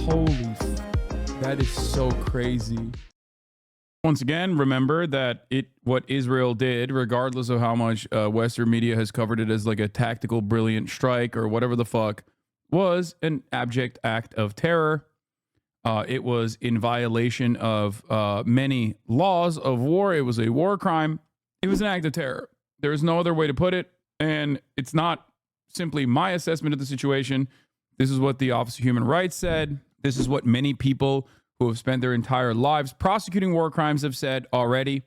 That is so crazy. Once again, remember that what Israel did, regardless of how much Western media has covered it as like a tactical brilliant strike or whatever the fuck, was an abject act of terror. It was in violation of many laws of war. It was a war crime. It was an act of terror. There is no other way to put it. And it's not simply my assessment of the situation. This is what the Office of Human Rights said. This is what many people who have spent their entire lives prosecuting war crimes have said already.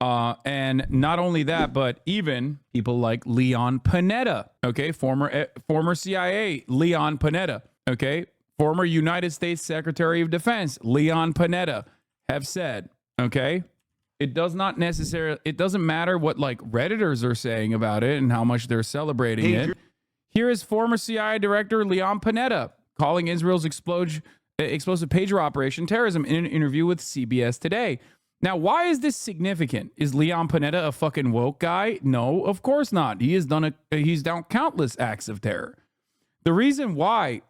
And not only that, but even people like Leon Panetta, okay, former CIA Leon Panetta, okay, former United States Secretary of Defense Leon Panetta have said, okay, it doesn't matter what like Redditors are saying about it and how much they're celebrating it. Here is former CIA Director Leon Panetta calling Israel's explosive pager operation terrorism in an interview with CBS Today. Now, why is this significant? Is Leon Panetta a fucking woke guy? No, of course not. He's done countless acts of terror. The reason why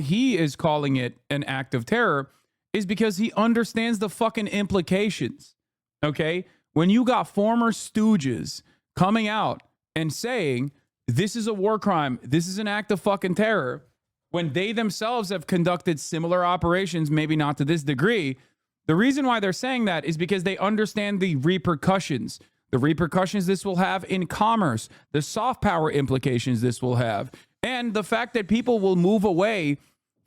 he is calling it an act of terror is because he understands the fucking implications. Okay? When you got former stooges coming out and saying this is a war crime, this is an act of fucking terror, when they themselves have conducted similar operations, maybe not to this degree, the reason why they're saying that is because they understand the repercussions this will have in commerce, the soft power implications this will have, and the fact that people will move away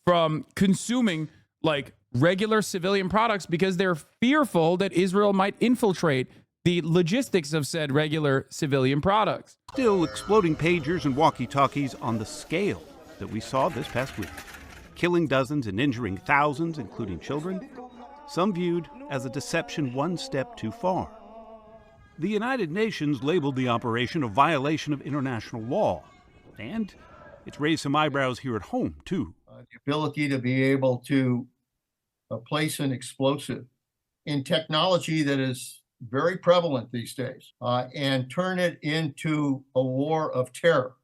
from consuming like regular civilian products because they're fearful that Israel might infiltrate the logistics of said regular civilian products. Still exploding pagers and walkie-talkies on the scale that we saw this past week, killing dozens and injuring thousands, including children, some viewed as a deception one step too far. The United Nations labeled the operation a violation of international law, and it's raised some eyebrows here at home, too. The ability to be able to place an explosive in technology that is very prevalent these days and turn it into a war of terror,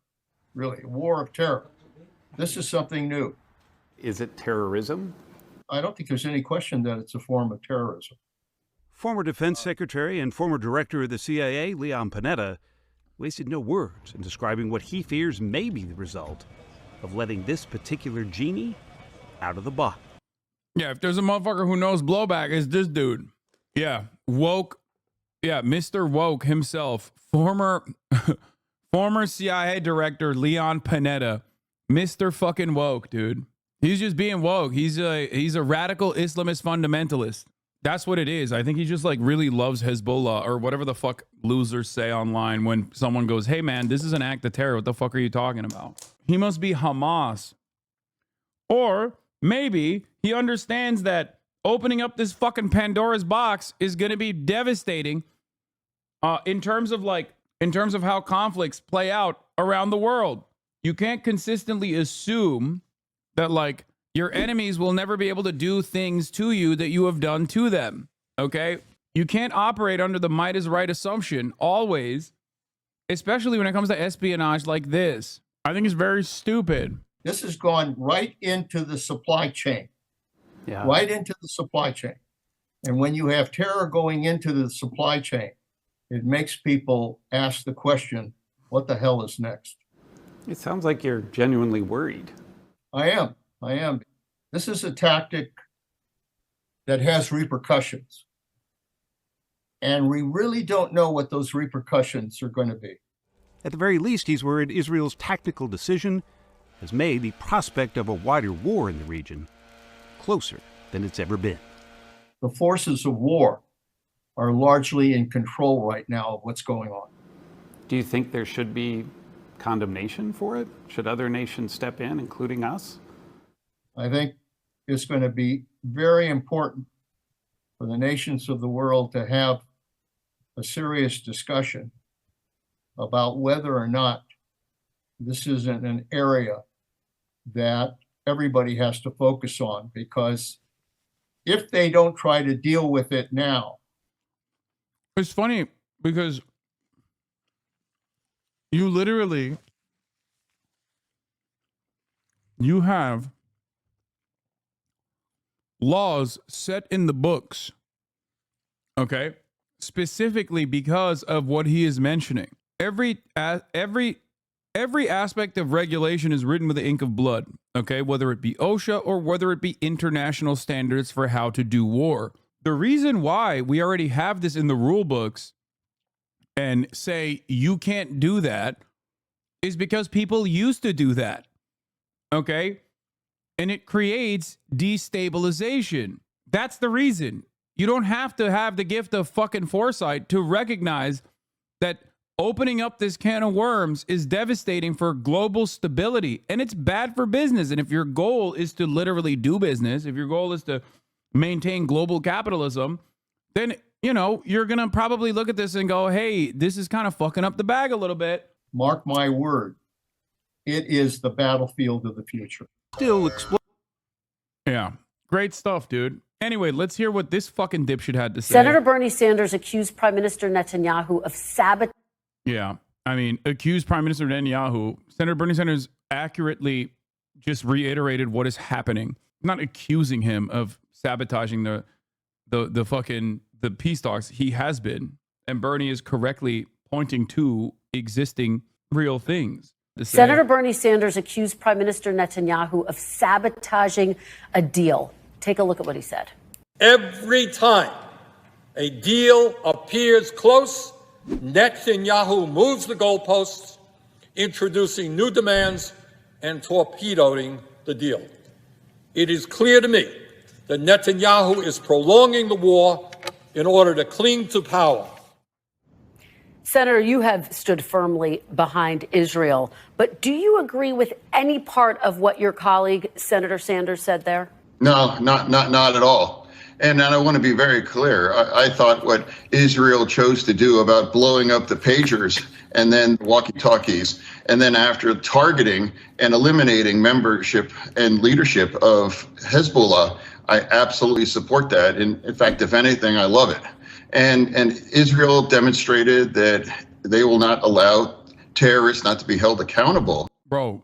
really, a war of terror. This is something new. Is it terrorism? I don't think there's any question that it's a form of terrorism. Former Defense Secretary and former Director of the CIA, Leon Panetta, wasted no words in describing what he fears may be the result of letting this particular genie out of the bottle. Yeah, if there's a motherfucker who knows blowback, it's this dude. Yeah, woke. Yeah, Mr. Woke himself, former CIA Director Leon Panetta. Mr. fucking woke, dude. He's just being woke. He's a radical Islamist fundamentalist. That's what it is. I think he just like really loves Hezbollah or whatever the fuck losers say online when someone goes, hey man, this is an act of terror. What the fuck are you talking about? He must be Hamas. Or maybe he understands that opening up this fucking Pandora's box is going to be devastating in terms of how conflicts play out around the world. You can't consistently assume that like your enemies will never be able to do things to you that you have done to them. Okay? You can't operate under the might is right assumption always, especially when it comes to espionage like this. I think it's very stupid. This has gone right into the supply chain. Yeah. Right into the supply chain. And when you have terror going into the supply chain, it makes people ask the question, what the hell is next? It sounds like you're genuinely worried. I am. This is a tactic that has repercussions. And we really don't know what those repercussions are going to be. At the very least, he's worried Israel's tactical decision has made the prospect of a wider war in the region closer than it's ever been. The forces of war are largely in control right now of what's going on. Do you think there should be condemnation for it? Should other nations step in, including us? I think it's going to be very important for the nations of the world to have a serious discussion about whether or not this isn't an area that everybody has to focus on, because if they don't try to deal with it now. It's funny because you literally, you have laws set in the books, okay, specifically because of what he is mentioning. Every aspect of regulation is written with the ink of blood, okay, whether it be OSHA or whether it be international standards for how to do war. The reason why we already have this in the rule books and say you can't do that is because people used to do that, okay? And it creates destabilization. That's the reason. You don't have to have the gift of fucking foresight to recognize that opening up this can of worms is devastating for global stability, and it's bad for business. And if your goal is to literally do business, if your goal is to maintain global capitalism, then, you know, you're going to probably look at this and go, hey, this is kind of fucking up the bag a little bit. Mark my word, it is the battlefield of the future. Still explode. Yeah. Great stuff, dude. Anyway, let's hear what this fucking dipshit had to say. Senator Bernie Sanders accused Prime Minister Netanyahu of sabotage. Yeah. I mean, accused Prime Minister Netanyahu. Senator Bernie Sanders accurately just reiterated what is happening. Not accusing him of sabotaging the peace talks. He has been. And Bernie is correctly pointing to existing real things. Senator Bernie Sanders accused Prime Minister Netanyahu of sabotaging a deal. Take a look at what he said. Every time a deal appears close, Netanyahu moves the goalposts, introducing new demands and torpedoing the deal. It is clear to me that Netanyahu is prolonging the war in order to cling to power. Senator, you have stood firmly behind Israel, but do you agree with any part of what your colleague, Senator Sanders, said there? No, not at all. And I want to be very clear. I thought what Israel chose to do about blowing up the pagers and then walkie-talkies, and then after targeting and eliminating membership and leadership of Hezbollah, I absolutely support that. In fact, if anything, I love it. And Israel demonstrated that they will not allow terrorists not to be held accountable. Bro,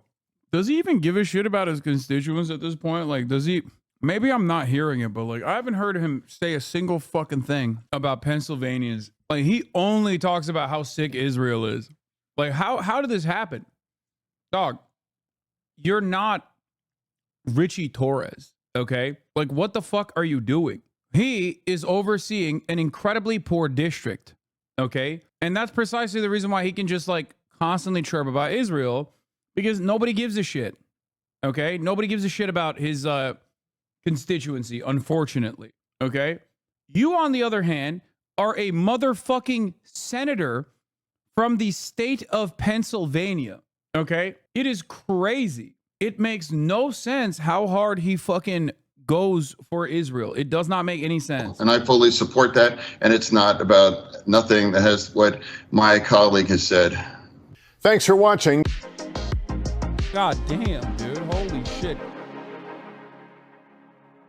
does he even give a shit about his constituents at this point? Like, does he? Maybe I'm not hearing it, but like, I haven't heard him say a single fucking thing about Pennsylvanians. Like, he only talks about how sick Israel is. Like, how did this happen? Dog, you're not Richie Torres, okay? Like, what the fuck are you doing? He is overseeing an incredibly poor district, okay? And that's precisely the reason why he can just like constantly chirp about Israel, because nobody gives a shit, okay? Nobody gives a shit about his constituency, unfortunately, okay? You, on the other hand, are a motherfucking senator from the state of Pennsylvania, okay? It is crazy. It makes no sense how hard he fucking goes for Israel. It does not make any sense. And I fully support that. And it's not about nothing that has what my colleague has said. Thanks for watching. God damn, dude. Holy shit.